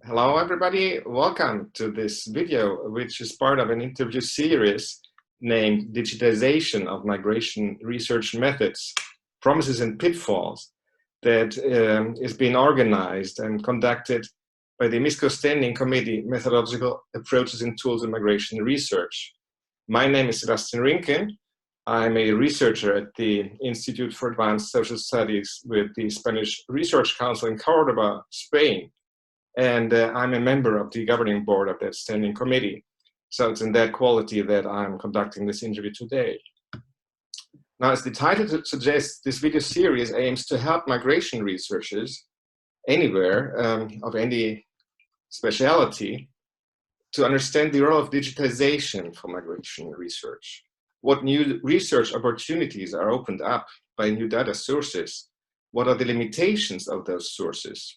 Hello, everybody. Welcome to this video, which is part of an interview series named Digitization of Migration Research Methods, Promises and Pitfalls, that is being organized and conducted by the IMISCOE Standing Committee, Methodological Approaches and Tools in Migration Research. My name is Sebastian Rinken. I'm a researcher at the Institute for Advanced Social Studies with the Spanish Research Council in Córdoba, Spain. And I'm a member of the governing board of that standing committee. So it's in that quality that I'm conducting this interview today. Now, as the title suggests, this video series aims to help migration researchers anywhere of any speciality to understand the role of digitization for migration research. What new research opportunities are opened up by new data sources? What are the limitations of those sources?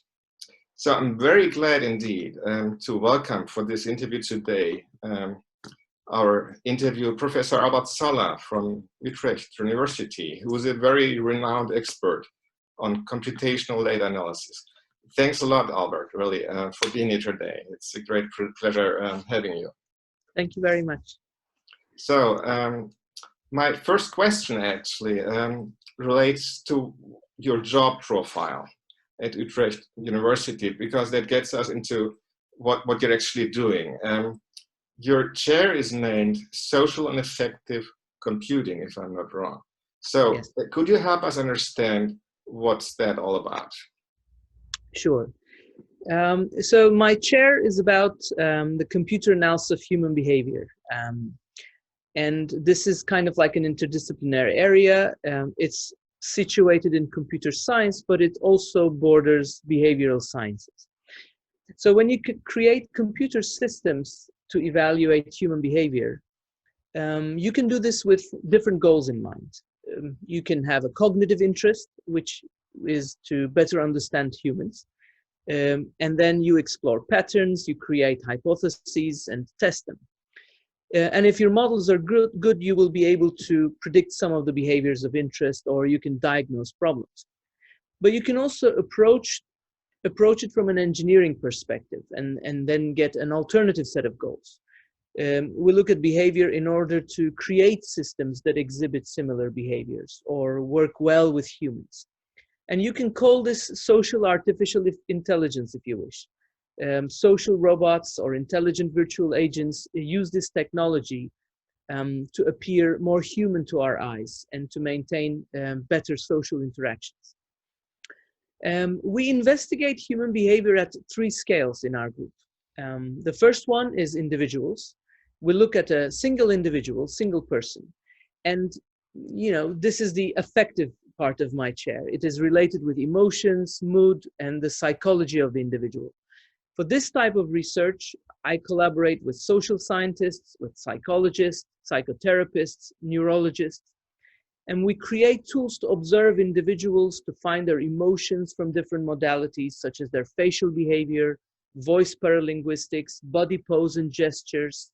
So I'm very glad indeed to welcome for this interview today our interviewer, Professor Albert Salah from Utrecht University, who is a very renowned expert on computational data analysis. Thanks a lot, Albert, really, for being here today. It's a great pleasure having you. Thank you very much. So my first question actually relates to your job profile at Utrecht University, because that gets us into what you're actually doing. Your chair is named Social and Affective Computing, if I'm not wrong. So yes. Could you help us understand what's that all about? Sure. So my chair is about the computer analysis of human behavior. And this is kind of like an interdisciplinary area. It's situated in computer science, but it also borders behavioral sciences. So when you create computer systems to evaluate human behavior, you can do this with different goals in mind. You can have a cognitive interest, which is to better understand humans. And then you explore patterns, you create hypotheses and test them. And if your models are good, you will be able to predict some of the behaviors of interest, or you can diagnose problems. But you can also approach it from an engineering perspective and then get an alternative set of goals. We look at behavior in order to create systems that exhibit similar behaviors or work well with humans. And you can call this social artificial intelligence if you wish. Social robots or intelligent virtual agents use this technology to appear more human to our eyes and to maintain better social interactions. We investigate human behavior at 3 scales in our group. The first one is individuals. We look at a single individual, single person. And, this is the affective part of my chair. It is related with emotions, mood, and the psychology of the individual. For this type of research, I collaborate with social scientists, with psychologists, psychotherapists, neurologists, and we create tools to observe individuals to find their emotions from different modalities, such as their facial behavior, voice paralinguistics, body pose and gestures,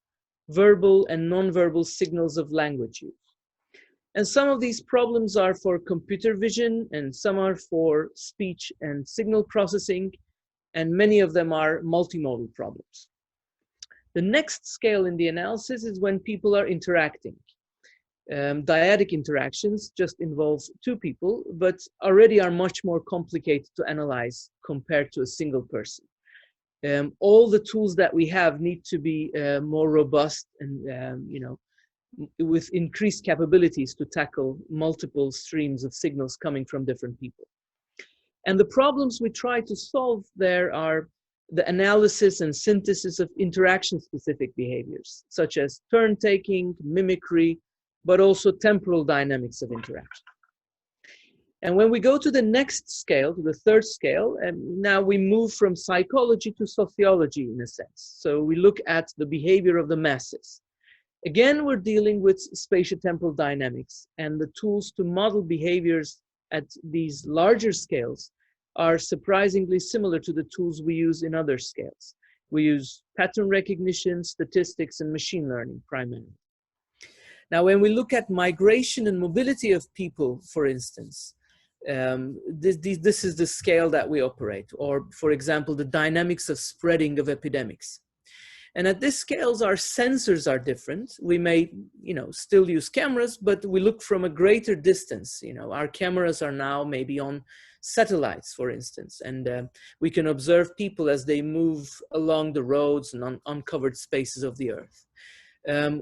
verbal and nonverbal signals of language use. And some of these problems are for computer vision, and some are for speech and signal processing, and many of them are multimodal problems. The next scale in the analysis is when people are interacting. Dyadic interactions just involve 2 people, but already are much more complicated to analyze compared to a single person. All the tools that we have need to be more robust and, with increased capabilities to tackle multiple streams of signals coming from different people. And the problems we try to solve there are the analysis and synthesis of interaction-specific behaviors, such as turn-taking, mimicry, but also temporal dynamics of interaction. And when we go to the next scale, to the 3rd scale, now we move from psychology to sociology in a sense. So we look at the behavior of the masses. Again, we're dealing with spatiotemporal dynamics, and the tools to model behaviors at these larger scales are surprisingly similar to the tools we use in other scales. We use pattern recognition, statistics, and machine learning primarily. Now, when we look at migration and mobility of people, for instance, This is the scale that we operate. Or, for example, the dynamics of spreading of epidemics. And at this scales, our sensors are different. We may, still use cameras, but we look from a greater distance. Our cameras are now maybe on satellites, for instance, and we can observe people as they move along the roads and on uncovered spaces of the earth.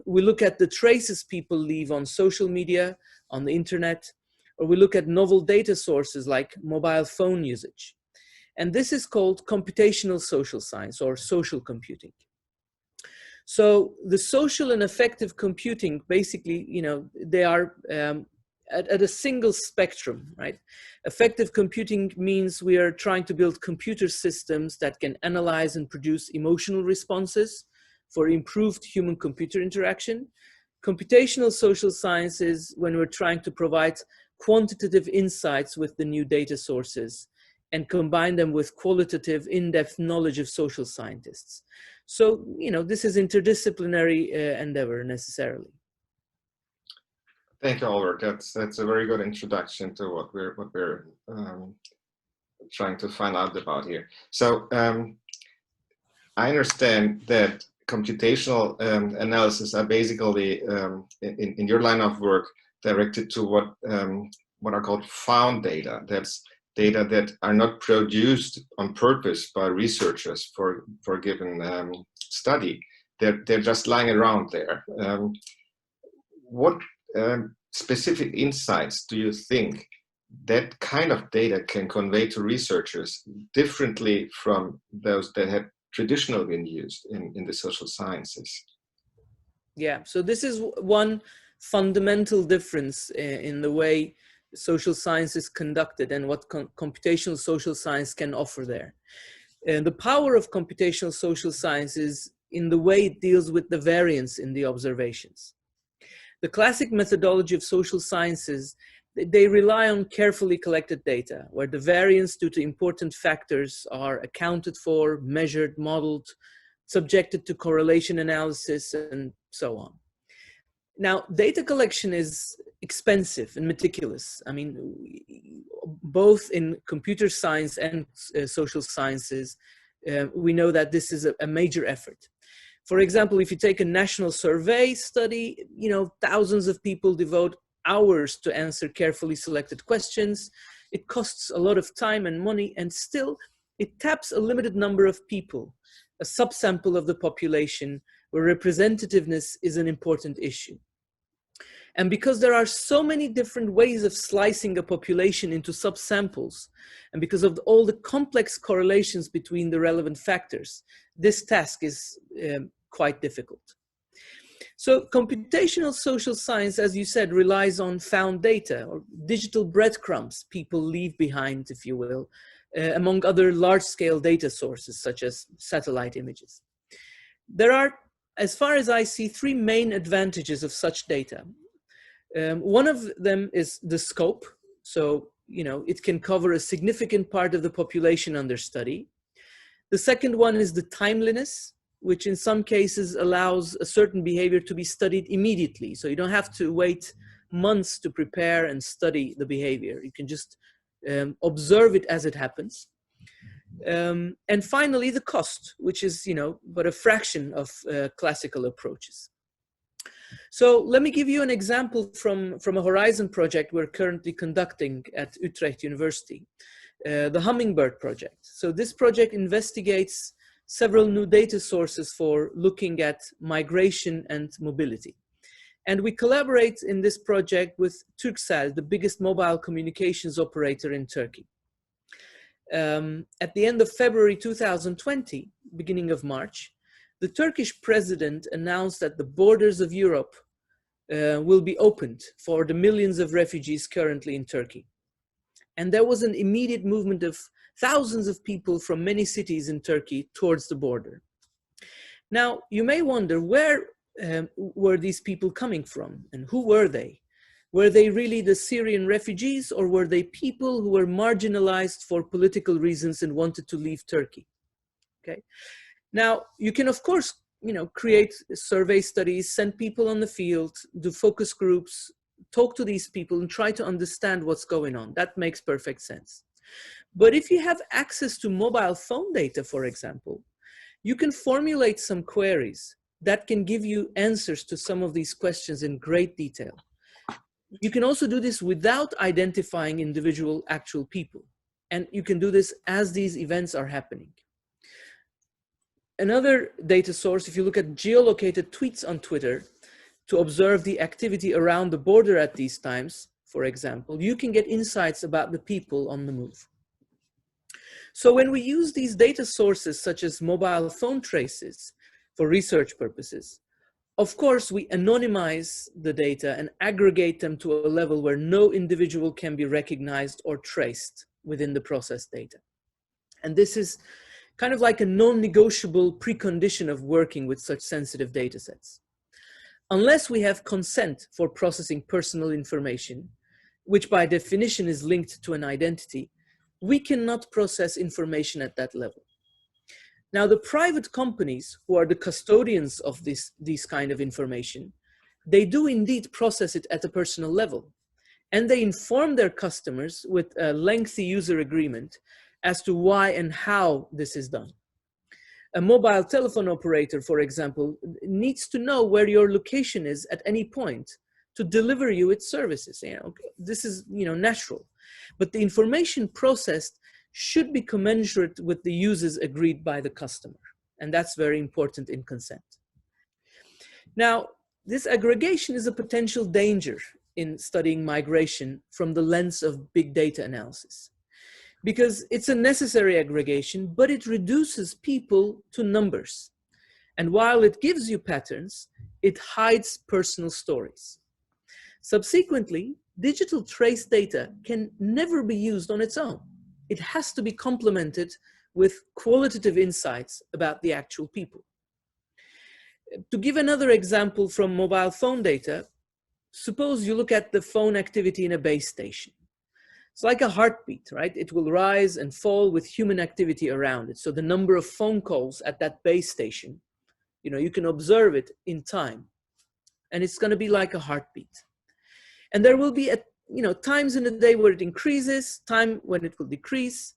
We look at the traces people leave on social media, on the internet, or we look at novel data sources like mobile phone usage. And this is called computational social science or social computing. So the social and affective computing, basically, they are at a single spectrum, right? Affective computing means we are trying to build computer systems that can analyze and produce emotional responses for improved human-computer interaction. Computational social science is when we're trying to provide quantitative insights with the new data sources and combine them with qualitative, in-depth knowledge of social scientists. So, this is interdisciplinary endeavor necessarily. Thank you, Albert. That's a very good introduction to what we're trying to find out about here. So I understand that computational analysis are basically in your line of work directed to what are called found data. That's data that are not produced on purpose by researchers for a given study. They're just lying around there. What specific insights do you think that kind of data can convey to researchers differently from those that have traditionally been used in the social sciences? Yeah, so this is one fundamental difference in the way social science is conducted and what computational social science can offer there. The power of computational social science is in the way it deals with the variance in the observations. The classic methodology of social sciences, they rely on carefully collected data, where the variance due to important factors are accounted for, measured, modeled, subjected to correlation analysis, and so on. Now, data collection is expensive and meticulous. I mean, both in computer science and social sciences, we know that this is a major effort. For example, if you take a national survey study, thousands of people devote hours to answer carefully selected questions. It costs a lot of time and money, and still it taps a limited number of people, a subsample of the population where representativeness is an important issue. And because there are so many different ways of slicing a population into subsamples, and because of all the complex correlations between the relevant factors, this task is quite difficult. So computational social science, as you said, relies on found data or digital breadcrumbs people leave behind, if you will, among other large-scale data sources such as satellite images. There are, as far as I see, three main advantages of such data. One of them is the scope. So, it can cover a significant part of the population under study. The second one is the timeliness, which in some cases allows a certain behavior to be studied immediately. So you don't have to wait months to prepare and study the behavior. You can just observe it as it happens. And finally, the cost, which is, but a fraction of classical approaches. So let me give you an example from a Horizon project we're currently conducting at Utrecht University, the Hummingbird project. So this project investigates several new data sources for looking at migration and mobility. And we collaborate in this project with Turkcell, the biggest mobile communications operator in Turkey. At the end of February 2020, beginning of March, the Turkish president announced that the borders of Europe will be opened for the millions of refugees currently in Turkey. And there was an immediate movement of thousands of people from many cities in Turkey towards the border. Now, you may wonder, where were these people coming from and who were they? Were they really the Syrian refugees, or were they people who were marginalized for political reasons and wanted to leave Turkey? Okay. Now, you can, of course, create survey studies, send people on the field, do focus groups, talk to these people and try to understand what's going on. That makes perfect sense. But if you have access to mobile phone data, for example, you can formulate some queries that can give you answers to some of these questions in great detail. You can also do this without identifying individual actual people. And you can do this as these events are happening. Another data source, if you look at geolocated tweets on Twitter to observe the activity around the border at these times, for example, you can get insights about the people on the move. So when we use these data sources, such as mobile phone traces for research purposes, of course, we anonymize the data and aggregate them to a level where no individual can be recognized or traced within the processed data. And this is kind of like a non-negotiable precondition of working with such sensitive data sets. Unless we have consent for processing personal information, which by definition is linked to an identity, we cannot process information at that level. Now, the private companies who are the custodians of these kind of information, they do indeed process it at a personal level. And they inform their customers with a lengthy user agreement as to why and how this is done. A mobile telephone operator, for example, needs to know where your location is at any point to deliver you its services. This is natural. But the information processed should be commensurate with the uses agreed by the customer. And that's very important in consent. Now, this aggregation is a potential danger in studying migration from the lens of big data analysis, because it's a necessary aggregation, but it reduces people to numbers. And while it gives you patterns, it hides personal stories. Subsequently, digital trace data can never be used on its own. It has to be complemented with qualitative insights about the actual people. To give another example from mobile phone data, suppose you look at the phone activity in a base station. It's like a heartbeat, right? It will rise and fall with human activity around it. So the number of phone calls at that base station, you can observe it in time. And it's going to be like a heartbeat. And there will be times in the day where it increases, time when it will decrease.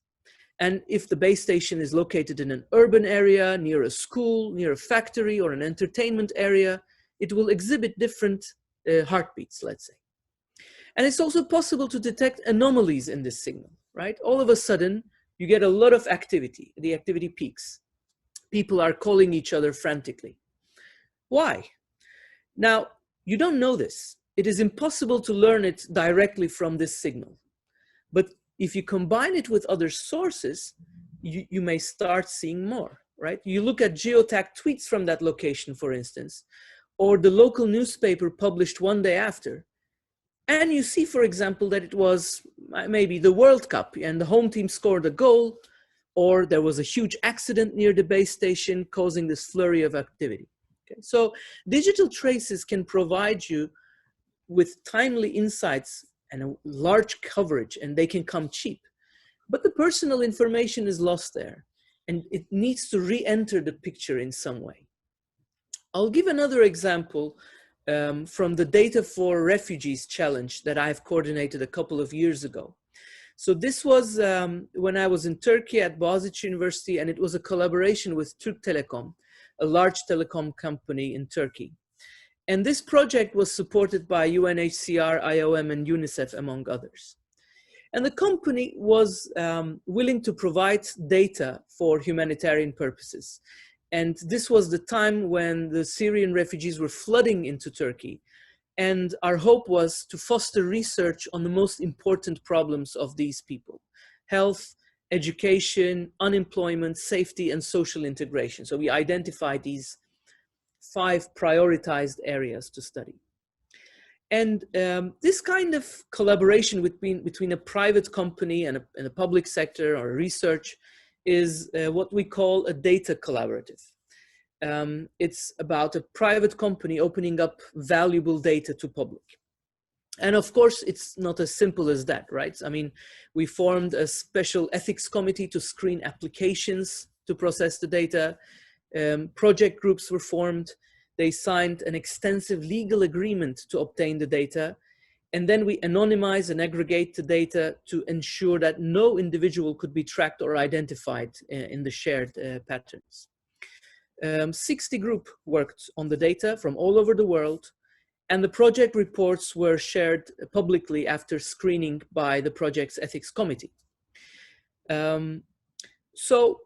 And if the base station is located in an urban area, near a school, near a factory, or an entertainment area, it will exhibit different heartbeats, let's say. And it's also possible to detect anomalies in this signal, right? All of a sudden, you get a lot of activity. The activity peaks. People are calling each other frantically. Why? Now, you don't know this. It is impossible to learn it directly from this signal. But if you combine it with other sources, you may start seeing more, right? You look at geotagged tweets from that location, for instance, or the local newspaper published one day after. And you see, for example, that it was maybe the World Cup and the home team scored a goal, or there was a huge accident near the base station causing this flurry of activity. Okay? So digital traces can provide you with timely insights and a large coverage, and they can come cheap. But the personal information is lost there, and it needs to re-enter the picture in some way. I'll give another example from the Data for Refugees challenge that I've coordinated a couple of years ago. So this was when I was in Turkey at Boğaziçi University, and it was a collaboration with Türk Telekom, a large telecom company in Turkey. And this project was supported by UNHCR, IOM, and UNICEF, among others. And the company was willing to provide data for humanitarian purposes. And this was the time when the Syrian refugees were flooding into Turkey. And our hope was to foster research on the most important problems of these people: health, education, unemployment, safety, and social integration. So we identified these 5 prioritized areas to study. And this kind of collaboration between a private company and a public sector or research is what we call a data collaborative. It's about a private company opening up valuable data to public. And of course, it's not as simple as that, right? I mean, we formed a special ethics committee to screen applications to process the data. Project groups were formed. They signed an extensive legal agreement to obtain the data. And then we anonymize and aggregate the data to ensure that no individual could be tracked or identified in the shared patterns. 60 groups worked on the data from all over the world, and the project reports were shared publicly after screening by the project's ethics committee. So,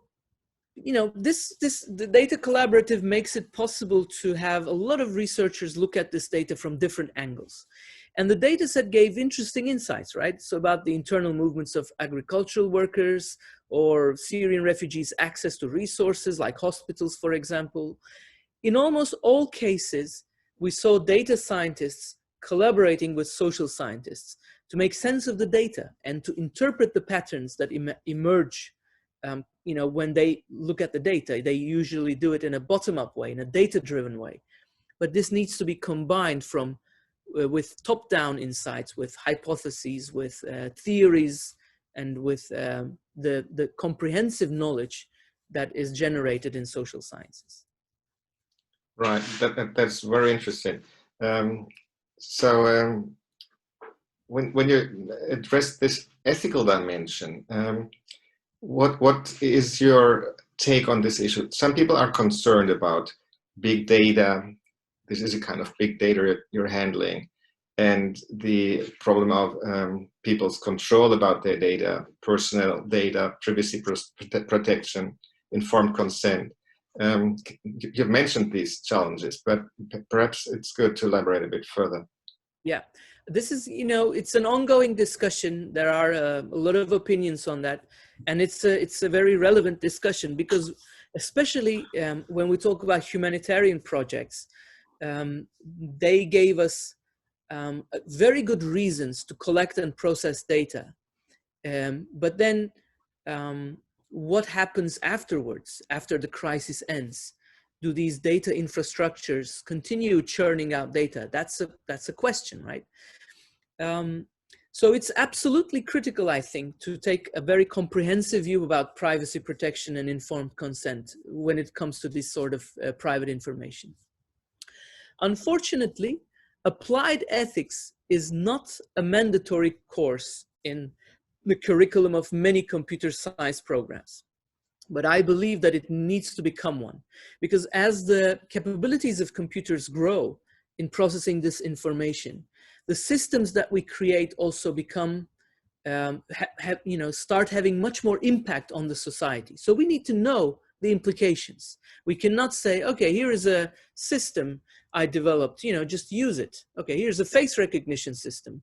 you know, the data collaborative makes it possible to have a lot of researchers look at this data from different angles. And the data set gave interesting insights, right? So about the internal movements of agricultural workers or Syrian refugees' access to resources like hospitals, for example. In almost all cases, we saw data scientists collaborating with social scientists to make sense of the data and to interpret the patterns that emerge. You know, when they look at the data, they usually do it in a bottom-up way, in a data-driven way. But this needs to be combined with top-down insights, with hypotheses, with theories, and with the comprehensive knowledge that is generated in social sciences. Right, that's very interesting. When you address this ethical dimension, what is your take on this issue? Some people are concerned about big data. This is a kind of big data you're handling, and the problem of people's control about their data, personal data, privacy protection, informed consent. You've mentioned these challenges, but perhaps it's good to elaborate a bit further. Yeah, this is, you know, it's an ongoing discussion. There are a lot of opinions on that, and it's a very relevant discussion because, especially when we talk about humanitarian projects, they gave us very good reasons to collect and process data. But then what happens afterwards, after the crisis ends? Do these data infrastructures continue churning out data? That's a question, right? So it's absolutely critical, I think, to take a very comprehensive view about privacy protection and informed consent when it comes to this sort of private information. Unfortunately, applied ethics is not a mandatory course in the curriculum of many computer science programs. But I believe that it needs to become one, because as the capabilities of computers grow in processing this information, the systems that we create also become, start having much more impact on the society. So we need to know the implications. We cannot say, okay, here is a system I developed, just use it. Okay, here's a face recognition system,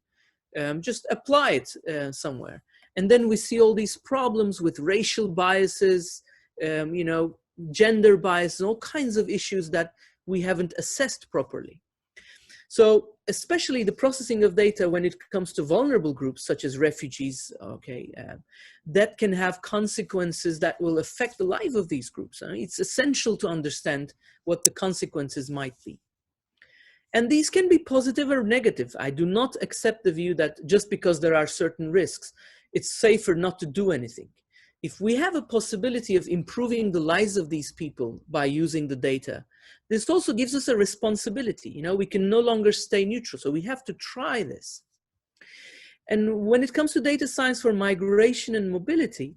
just apply it somewhere. And then we see all these problems with racial biases, gender bias, and all kinds of issues that we haven't assessed properly. So especially the processing of data when it comes to vulnerable groups such as refugees, that can have consequences that will affect the life of these groups. It's essential to understand what the consequences might be. And these can be positive or negative. I do not accept the view that just because there are certain risks, it's safer not to do anything. If we have a possibility of improving the lives of these people by using the data, this also gives us a responsibility. We can no longer stay neutral, so we have to try this. And when it comes to data science for migration and mobility,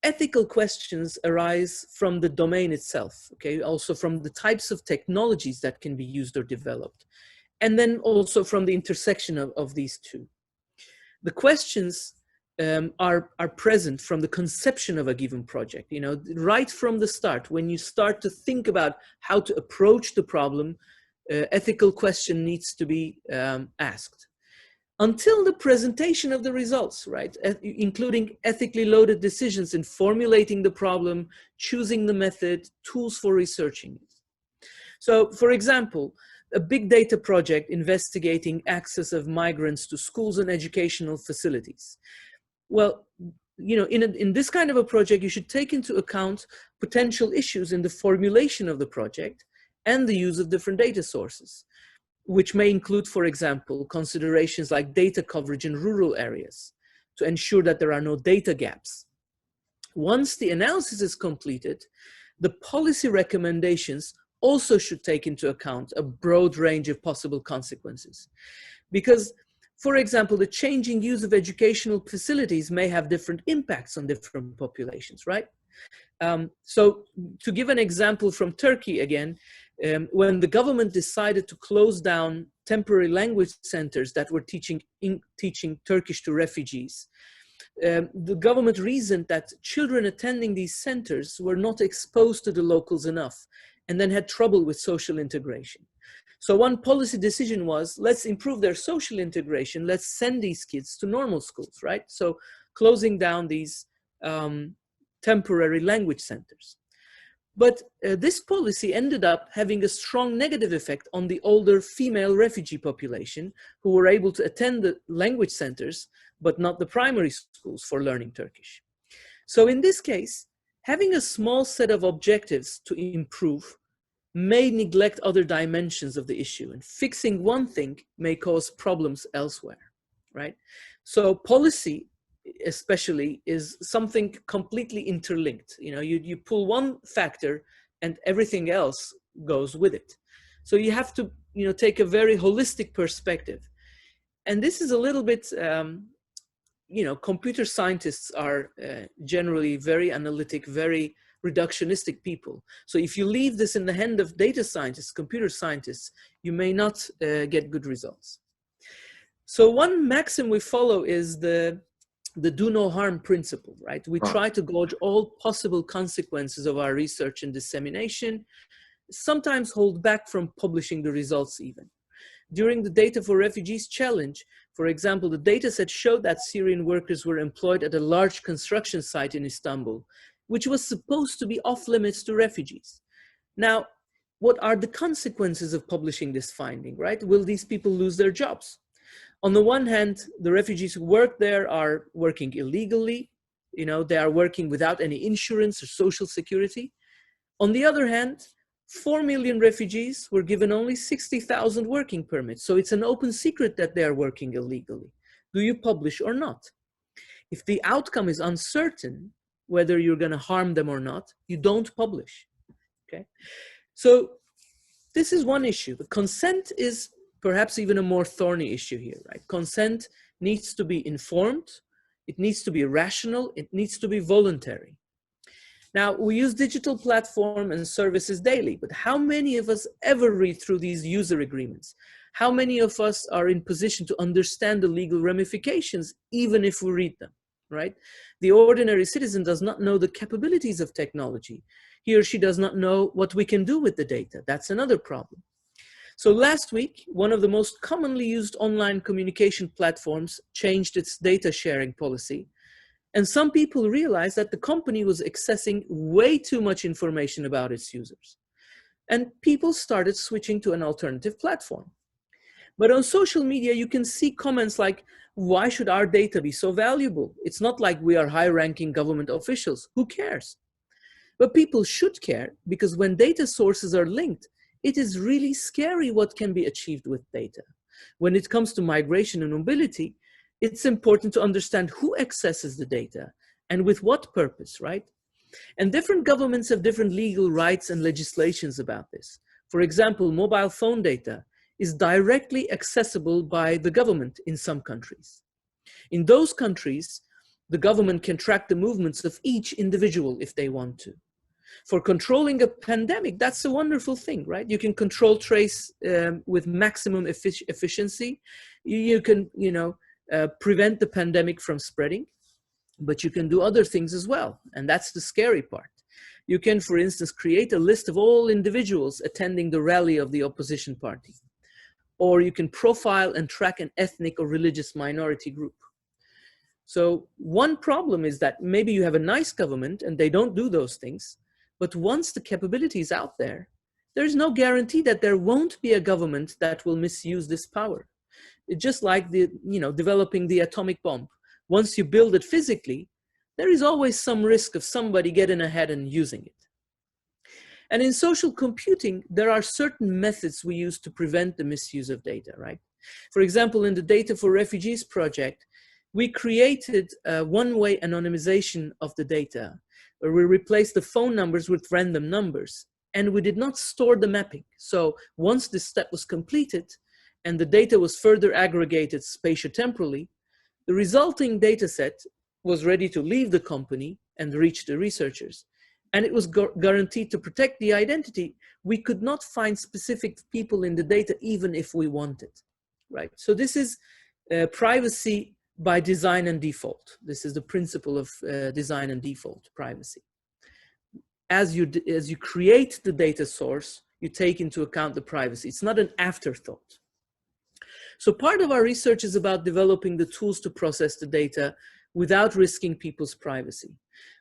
ethical questions arise from the domain itself, also from the types of technologies that can be used or developed, and then also from the intersection of these two. The questions are present from the conception of a given project. Right from the start, when you start to think about how to approach the problem, ethical question needs to be asked. Until the presentation of the results, right? Including ethically loaded decisions in formulating the problem, choosing the method, tools for researching it. So, for example, a big data project investigating access of migrants to schools and educational facilities. Well, in this kind of a project, you should take into account potential issues in the formulation of the project and the use of different data sources, which may include, for example, considerations like data coverage in rural areas to ensure that there are no data gaps. Once the analysis is completed, the policy recommendations also should take into account a broad range of possible consequences. Because For example, the changing use of educational facilities may have different impacts on different populations, right? So to give an example from Turkey again, when the government decided to close down temporary language centers that were teaching Turkish to refugees, the government reasoned that children attending these centers were not exposed to the locals enough and then had trouble with social integration. So one policy decision was, let's improve their social integration, let's send these kids to normal schools, right? So closing down these temporary language centers. But this policy ended up having a strong negative effect on the older female refugee population who were able to attend the language centers, but not the primary schools for learning Turkish. So in this case, having a small set of objectives to improve may neglect other dimensions of the issue, and fixing one thing may cause problems elsewhere, right? So policy especially is something completely interlinked. You know, you pull one factor and everything else goes with it. So you have to, you know, take a very holistic perspective. And this is a little bit, you know, computer scientists are generally very analytic, very reductionistic people. So if you leave this in the hand of data scientists, computer scientists, you may not get good results. So one maxim we follow is the do no harm principle, right? We try to gauge all possible consequences of our research and dissemination, sometimes hold back from publishing the results even. During the Data for Refugees challenge, for example, the dataset showed that Syrian workers were employed at a large construction site in Istanbul, which was supposed to be off limits to refugees. Now, what are the consequences of publishing this finding, right? Will these people lose their jobs? On the one hand, the refugees who work there are working illegally. You know, they are working without any insurance or social security. On the other hand, 4 million refugees were given only 60,000 working permits. So it's an open secret that they are working illegally. Do you publish or not? If the outcome is uncertain, whether you're going to harm them or not, you don't publish, okay? So this is one issue. The consent is perhaps even a more thorny issue here, right? Consent needs to be informed, it needs to be rational, it needs to be voluntary. Now, we use digital platforms and services daily, but how many of us ever read through these user agreements? How many of us are in position to understand the legal ramifications, even if we read them, right? The ordinary citizen does not know the capabilities of technology. He or she does not know what we can do with the data. That's another problem. So last week, one of the most commonly used online communication platforms changed its data sharing policy. And some people realized that the company was accessing way too much information about its users. And people started switching to an alternative platform. But on social media, you can see comments like, why should our data be so valuable? It's not like we are high-ranking government officials. Who cares? But people should care, because when data sources are linked, it is really scary what can be achieved with data. When it comes to migration and mobility, it's important to understand who accesses the data and with what purpose, right? And different governments have different legal rights and legislations about this. For example, mobile phone data is directly accessible by the government in some countries. In those countries, the government can track the movements of each individual if they want to. For controlling a pandemic, that's a wonderful thing, right? You can control trace with maximum efficiency. You can, you know, prevent the pandemic from spreading, but you can do other things as well. And that's the scary part. You can, for instance, create a list of all individuals attending the rally of the opposition party. Or you can profile and track an ethnic or religious minority group. So one problem is that maybe you have a nice government and they don't do those things. But once the capability is out there, there's no guarantee that there won't be a government that will misuse this power. It's just like developing the atomic bomb. Once you build it physically, there is always some risk of somebody getting ahead and using it. And in social computing, there are certain methods we use to prevent the misuse of data, right? For example, in the Data for Refugees project, we created a one-way anonymization of the data, where we replaced the phone numbers with random numbers, and we did not store the mapping. So once this step was completed, and the data was further aggregated spatiotemporally, the resulting data set was ready to leave the company and reach the researchers. And it was guaranteed to protect the identity. We could not find specific people in the data even if we wanted, right? So this is privacy by design and default. This is the principle of design and default privacy. As you create the data source, you take into account the privacy. It's not an afterthought. So part of our research is about developing the tools to process the data without risking people's privacy.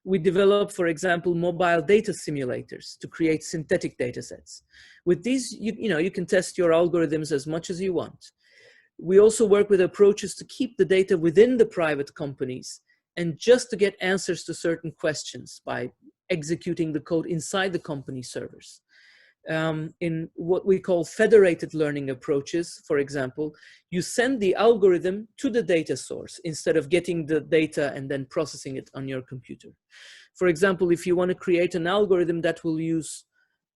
We develop, for example, mobile data simulators to create synthetic data sets. With these, you can test your algorithms as much as you want. We also work with approaches to keep the data within the private companies and just to get answers to certain questions by executing the code inside the company servers. In what we call federated learning approaches, for example, you send the algorithm to the data source instead of getting the data and then processing it on your computer. For example, if you want to create an algorithm that will use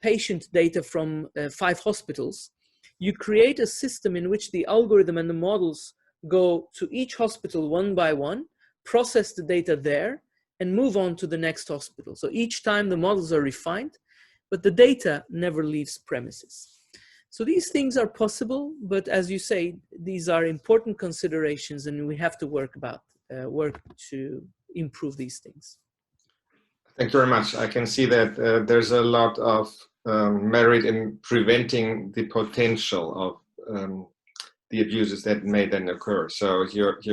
patient data from 5 hospitals, you create a system in which the algorithm and the models go to each hospital one by one, process the data there, and move on to the next hospital. So each time the models are refined, but the data never leaves premises. So these things are possible, but as you say, these are important considerations and we have to work to improve these things. Thank you very much. I can see that there's a lot of merit in preventing the potential of the abuses that may then occur. So you've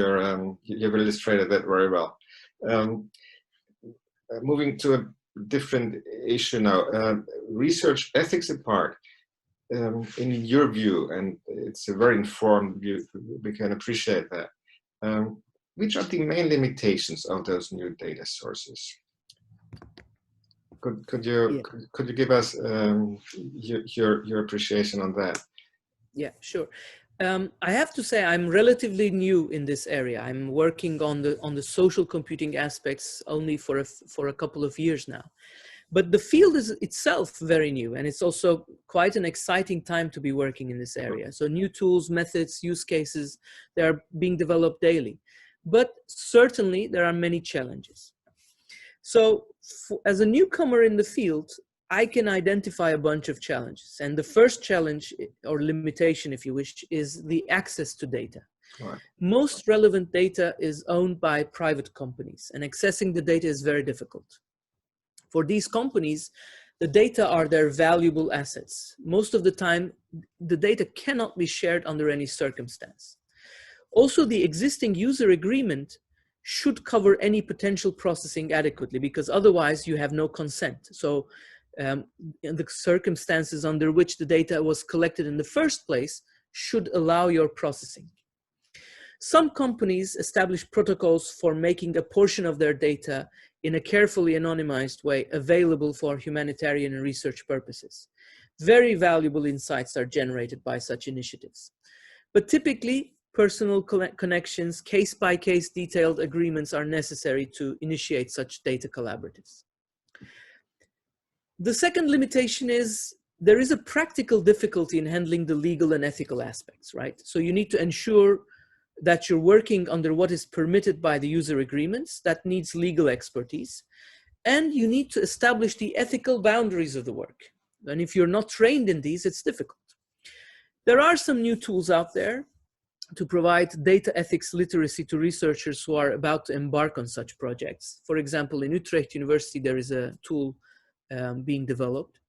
illustrated that very well. Moving to a different issue now, research ethics apart, in your view, and it's a very informed view, we can appreciate that. Which are the main limitations of those new data sources? Could you give us your appreciation on that? Yeah, sure. I have to say I'm relatively new in this area. I'm working on the social computing aspects only for a couple of years now. But the field is itself very new, and it's also quite an exciting time to be working in this area. So new tools, methods, use cases, they are being developed daily. But certainly there are many challenges. So as a newcomer in the field, I can identify a bunch of challenges. And the first challenge, or limitation if you wish, is the access to data. Right. Most relevant data is owned by private companies, and accessing the data is very difficult. For these companies, the data are their valuable assets. Most of the time, the data cannot be shared under any circumstance. Also, the existing user agreement should cover any potential processing adequately, because otherwise you have no consent. So the circumstances under which the data was collected in the first place should allow your processing. Some companies establish protocols for making a portion of their data in a carefully anonymized way available for humanitarian and research purposes. Very valuable insights are generated by such initiatives. But typically, personal connections, case-by-case detailed agreements are necessary to initiate such data collaboratives. The second limitation is there is a practical difficulty in handling the legal and ethical aspects, right? So you need to ensure that you're working under what is permitted by the user agreements. That needs legal expertise. And you need to establish the ethical boundaries of the work. And if you're not trained in these, it's difficult. There are some new tools out there to provide data ethics literacy to researchers who are about to embark on such projects. For example, in Utrecht University, there is a tool being developed.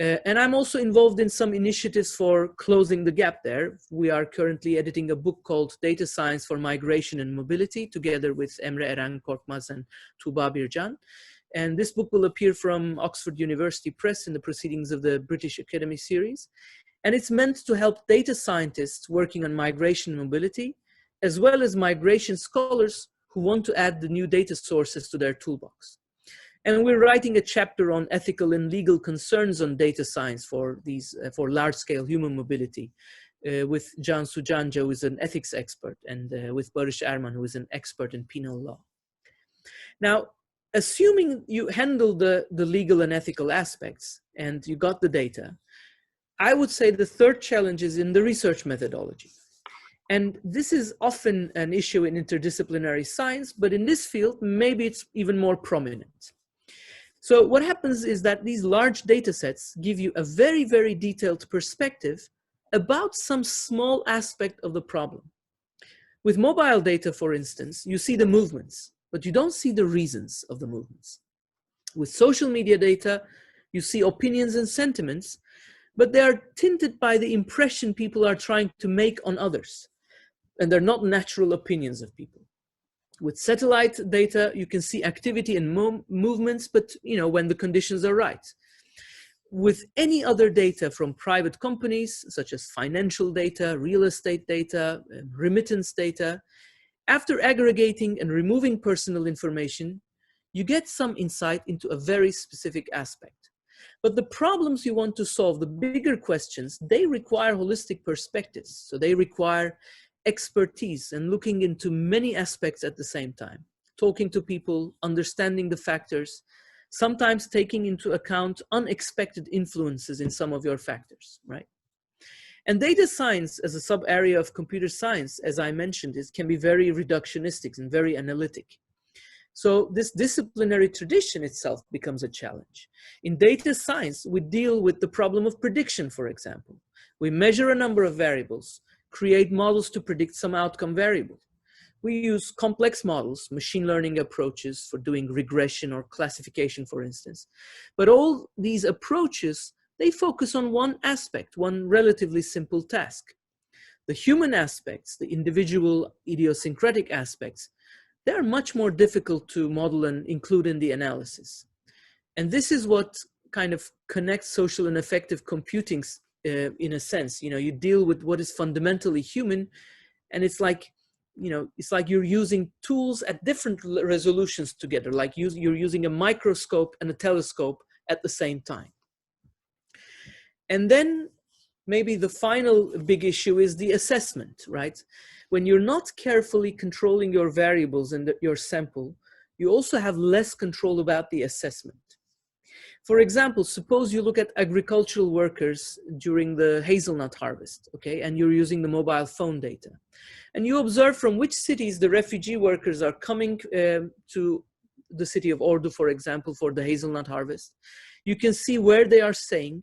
And I'm also involved in some initiatives for closing the gap there. We are currently editing a book called Data Science for Migration and Mobility, together with Emre Eren Korkmaz and Tuğba Bircan. And this book will appear from Oxford University Press in the Proceedings of the British Academy series. And it's meant to help data scientists working on migration and mobility, as well as migration scholars who want to add the new data sources to their toolbox. And we're writing a chapter on ethical and legal concerns on data science for large-scale human mobility with Cansu Canca, who is an ethics expert, and with Barış Erman, who is an expert in penal law. Now, assuming you handle the legal and ethical aspects and you got the data, I would say the third challenge is in the research methodology. And this is often an issue in interdisciplinary science, but in this field, maybe it's even more prominent. So what happens is that these large data sets give you a very, very detailed perspective about some small aspect of the problem. With mobile data, for instance, you see the movements, but you don't see the reasons of the movements. With social media data, you see opinions and sentiments, but they are tinted by the impression people are trying to make on others. And they're not natural opinions of people. With satellite data, you can see activity and movements, but when the conditions are right. With any other data from private companies, such as financial data, real estate data, remittance data, after aggregating and removing personal information, you get some insight into a very specific aspect. But the problems you want to solve, the bigger questions, they require holistic perspectives. So they require expertise and looking into many aspects at the same time, talking to people, understanding the factors, sometimes taking into account unexpected influences in some of your factors, right? And data science as a sub-area of computer science, as I mentioned, can be very reductionistic and very analytic. So this disciplinary tradition itself becomes a challenge. In data science, we deal with the problem of prediction, for example. We measure a number of variables, create models to predict some outcome variable. We use complex models, machine learning approaches for doing regression or classification, for instance. But all these approaches, they focus on one aspect, one relatively simple task. The human aspects, the individual idiosyncratic aspects, they're much more difficult to model and include in the analysis. And this is what kind of connects social and affective computing in a sense. You deal with what is fundamentally human, and it's like you're using tools at different resolutions together, like you're using a microscope and a telescope at the same time. And then maybe the final big issue is the assessment, right? When you're not carefully controlling your variables and your sample, you also have less control about the assessment. For example, suppose you look at agricultural workers during the hazelnut harvest, okay, and you're using the mobile phone data. And you observe from which cities the refugee workers are coming to the city of Ordu, for example, for the hazelnut harvest. You can see where they are staying,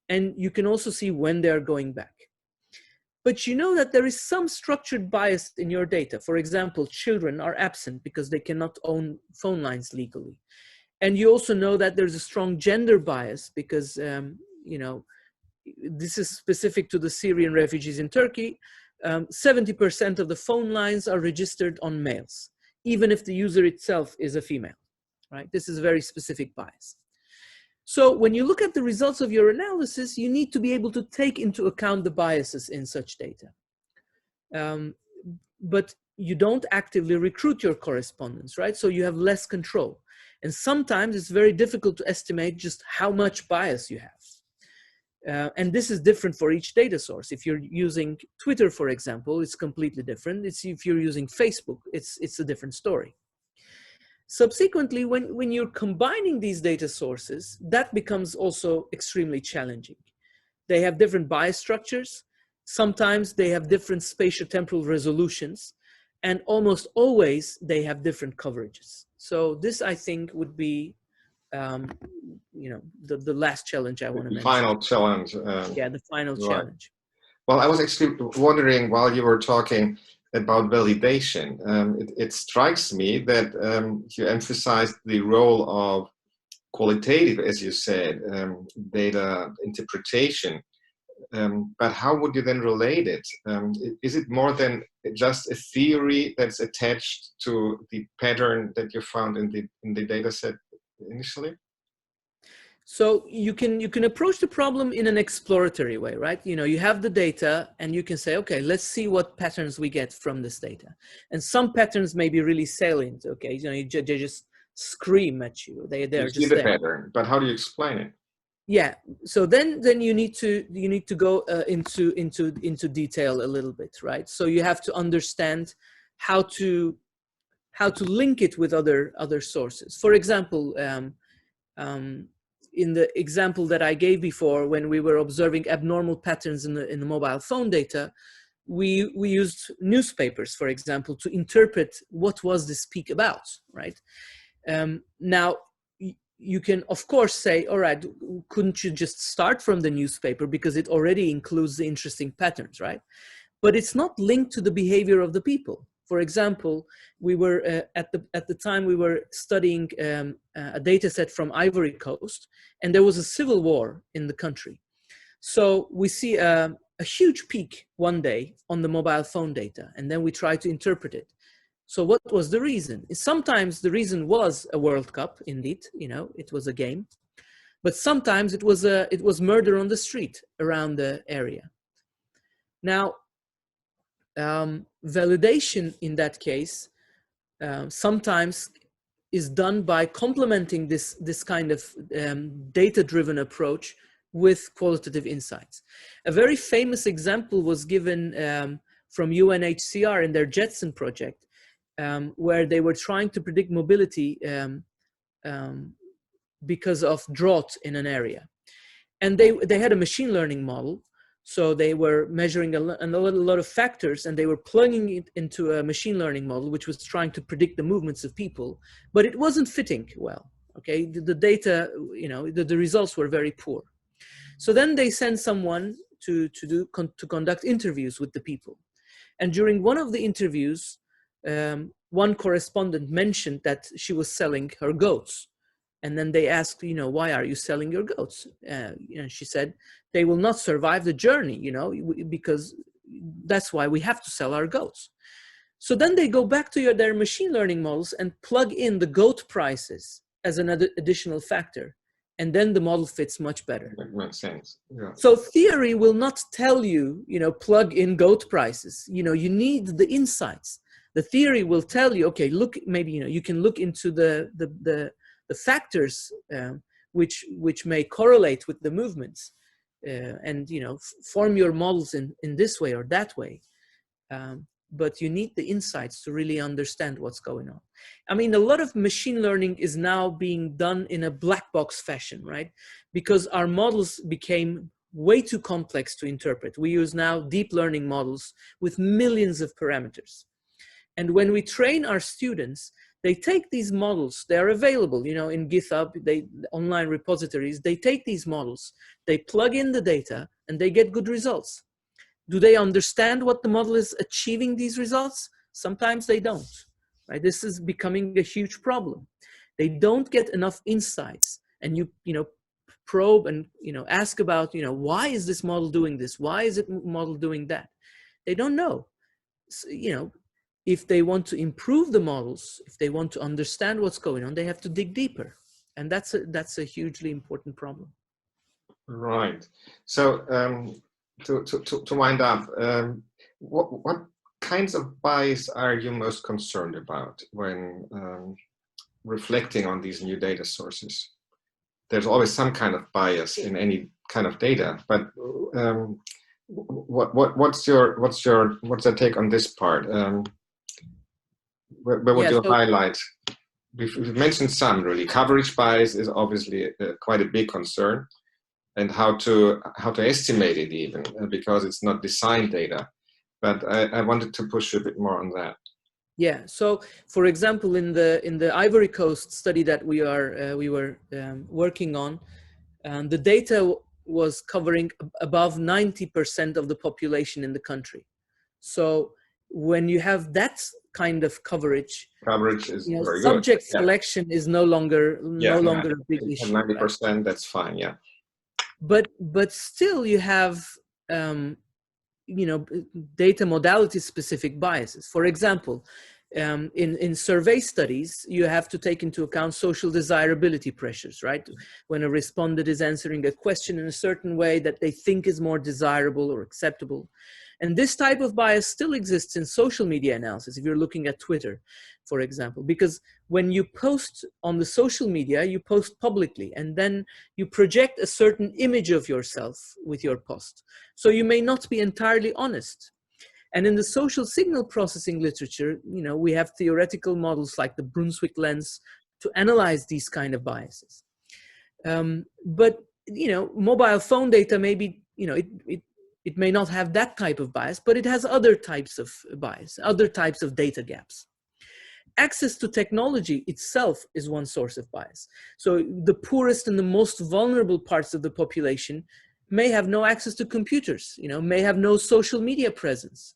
and you can also see when they are going back. But you know that there is some structured bias in your data. For example, children are absent because they cannot own phone lines legally. And you also know that there's a strong gender bias because, this is specific to the Syrian refugees in Turkey. 70% of the phone lines are registered on males, even if the user itself is a female, right? This is a very specific bias. So when you look at the results of your analysis, you need to be able to take into account the biases in such data. But you don't actively recruit your correspondents, right? So you have less control. And sometimes it's very difficult to estimate just how much bias you have. And this is different for each data source. If you're using Twitter, for example, it's completely different. If you're using Facebook, it's a different story. Subsequently, when you're combining these data sources, that becomes also extremely challenging. They have different bias structures. Sometimes they have different spatiotemporal resolutions. And almost always they have different coverages. So this, I think, would be, the last challenge I want to mention. Final challenge. Yeah, the final challenge. Well, I was actually wondering while you were talking about validation. It strikes me that you emphasized the role of qualitative, as you said, data interpretation. But how would you then relate it? Is it more than just a theory that's attached to the pattern that you found in the data set initially? So you can approach the problem in an exploratory way, right? You have the data and you can say, okay, let's see what patterns we get from this data. And some patterns may be really salient, okay? They just scream at you. They're just see the pattern, but how do you explain it? Yeah. So then you need to go into detail a little bit, right? So you have to understand how to link it with other sources. For example, in the example that I gave before, when we were observing abnormal patterns in the mobile phone data, we used newspapers, for example, to interpret what was this peak about, right? Now, you can, of course, say, all right, couldn't you just start from the newspaper because it already includes the interesting patterns, right? But it's not linked to the behavior of the people. For example, we were at the time we were studying a data set from Ivory Coast, and there was a civil war in the country. So we see a huge peak one day on the mobile phone data, and then we try to interpret it. So what was the reason? Sometimes the reason was a World Cup, indeed, you know, it was a game, but sometimes it was murder on the street around the area. Now, validation in that case sometimes is done by complementing this kind of data-driven approach with qualitative insights. A very famous example was given from UNHCR in their Jetson project, where they were trying to predict mobility because of drought in an area. And they had a machine learning model. So they were measuring a lot of factors, and they were plugging it into a machine learning model, which was trying to predict the movements of people, but it wasn't fitting well. Okay, the data, you know, the results were very poor. So then they sent someone to conduct interviews with the people. And during one of the interviews, one correspondent mentioned that she was selling her goats. And then they asked, you know, why are you selling your goats? You know, she said, they will not survive the journey, you know, because that's why we have to sell our goats. So then they go back to their machine learning models and plug in the goat prices as another additional factor. And then the model fits much better. That makes sense. Yeah. So theory will not tell you, you know, plug in goat prices. You know, you need the insights. The theory will tell you, okay, look, maybe, you know, you can look into the factors which may correlate with the movements, and, you know, form your models in this way or that way. But you need the insights to really understand what's going on. I mean, a lot of machine learning is now being done in a black box fashion, right? Because our models became way too complex to interpret. We use now deep learning models with millions of parameters. And when we train our students, they take these models, they're available, you know, in GitHub, online repositories, they take these models, they plug in the data, and they get good results. Do they understand what the model is achieving these results? Sometimes they don't, right? This is becoming a huge problem. They don't get enough insights, and you know, probe and, you know, ask about, you know, why is this model doing this? Why is it model doing that? They don't know. So, you know, if they want to improve the models, if they want to understand what's going on, they have to dig deeper. And that's a hugely important problem. Right. So to wind up, what kinds of bias are you most concerned about when reflecting on these new data sources? There's always some kind of bias in any kind of data, but what's your take on this part? Where would you highlight? We've mentioned some, really. Coverage bias is obviously quite a big concern, and how to estimate it even, because it's not design data. But I wanted to push a bit more on that. Yeah. So, for example, in the Ivory Coast study that we were working on, the data was covering above 90% of the population in the country. So when you have that kind of coverage is, you know, very subject good. Selection is no longer a big issue. 90%, right? That's fine. Yeah. But still, you have you know, data modality specific biases. For example, in survey studies, you have to take into account social desirability pressures, right? When a respondent is answering a question in a certain way that they think is more desirable or acceptable. And this type of bias still exists in social media analysis, if you're looking at Twitter, for example, because when you post on the social media, you post publicly, and then you project a certain image of yourself with your post. So you may not be entirely honest. And in the social signal processing literature, you know, we have theoretical models like the Brunswick lens to analyze these kind of biases. But mobile phone data maybe it may not have that type of bias, but it has other types of bias, other types of data gaps. Access to technology itself is one source of bias. So the poorest and the most vulnerable parts of the population may have no access to computers, may have no social media presence.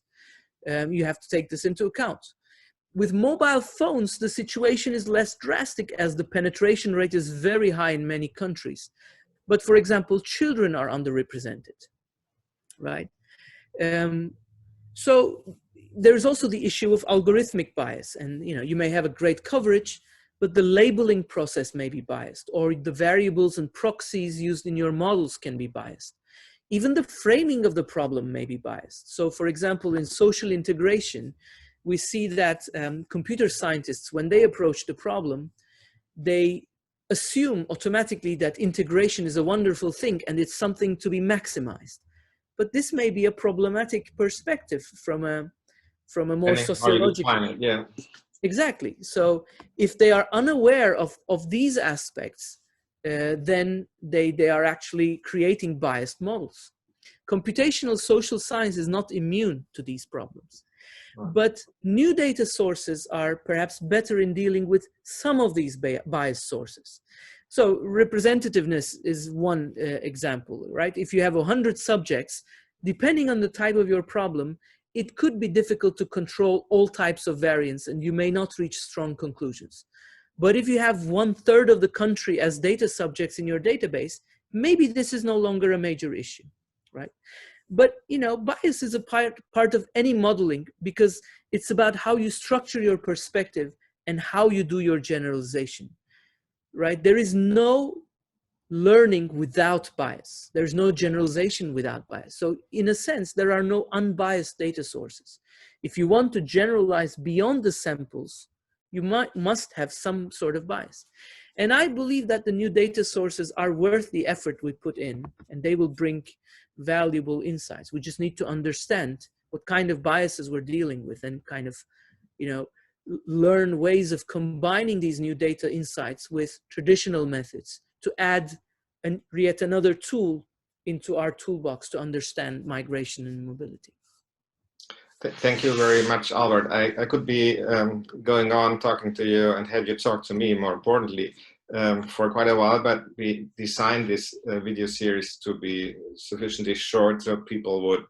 You have to take this into account. With mobile phones, the situation is less drastic as the penetration rate is very high in many countries. But for example, children are underrepresented, right? So there's also the issue of algorithmic bias. And you may have a great coverage, but the labeling process may be biased, or the variables and proxies used in your models can be biased. Even the framing of the problem may be biased. So for example, in social integration, we see that computer scientists, when they approach the problem, they assume automatically that integration is a wonderful thing and it's something to be maximized. But this may be a problematic perspective from a more sociological. Yeah. Exactly. So if they are unaware of these aspects, then they are actually creating biased models. Computational social science is not immune to these problems. But new data sources are perhaps better in dealing with some of these biased sources. So representativeness is one example, right? If you have 100 subjects, depending on the type of your problem, it could be difficult to control all types of variance and you may not reach strong conclusions. But if you have 1/3 of the country as data subjects in your database, maybe this is no longer a major issue, right? But bias is a part of any modeling because it's about how you structure your perspective and how you do your generalization, right? There is no learning without bias. There's no generalization without bias. So in a sense, there are no unbiased data sources. If you want to generalize beyond the samples, you must have some sort of bias. And I believe that the new data sources are worth the effort we put in, and they will bring valuable insights. We just need to understand what kind of biases we're dealing with and kind of, learn ways of combining these new data insights with traditional methods to add yet another tool into our toolbox to understand migration and mobility. Thank you very much, Albert. I could be going on talking to you and have you talk to me, more importantly, for quite a while, but we designed this video series to be sufficiently short so people would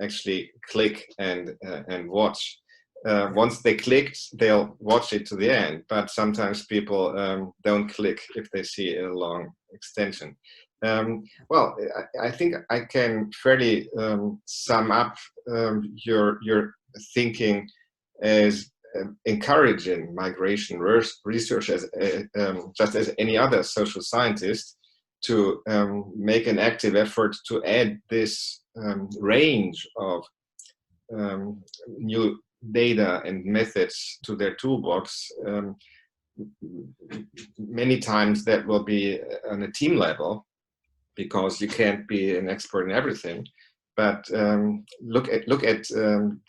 actually click and watch. Once they clicked, they'll watch it to the end, but sometimes people don't click if they see a long extension. Well, I think I can fairly sum up your thinking as encouraging migration research as just as any other social scientist to make an active effort to add this range of new data and methods to their toolbox. Many times that will be on a team level, because you can't be an expert in everything. But look at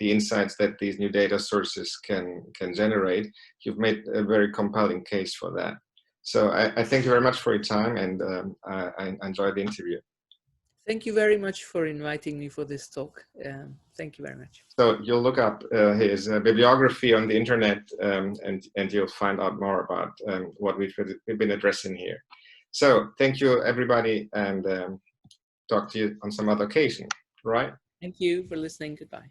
the insights that these new data sources can generate. You've made a very compelling case for that. So I thank you very much for your time, and I enjoyed the interview. Thank you very much for inviting me for this talk. Thank you very much. So you'll look up his bibliography on the internet, and you'll find out more about what we've been addressing here. So thank you, everybody, and talk to you on some other occasion. Right? Thank you for listening. Goodbye.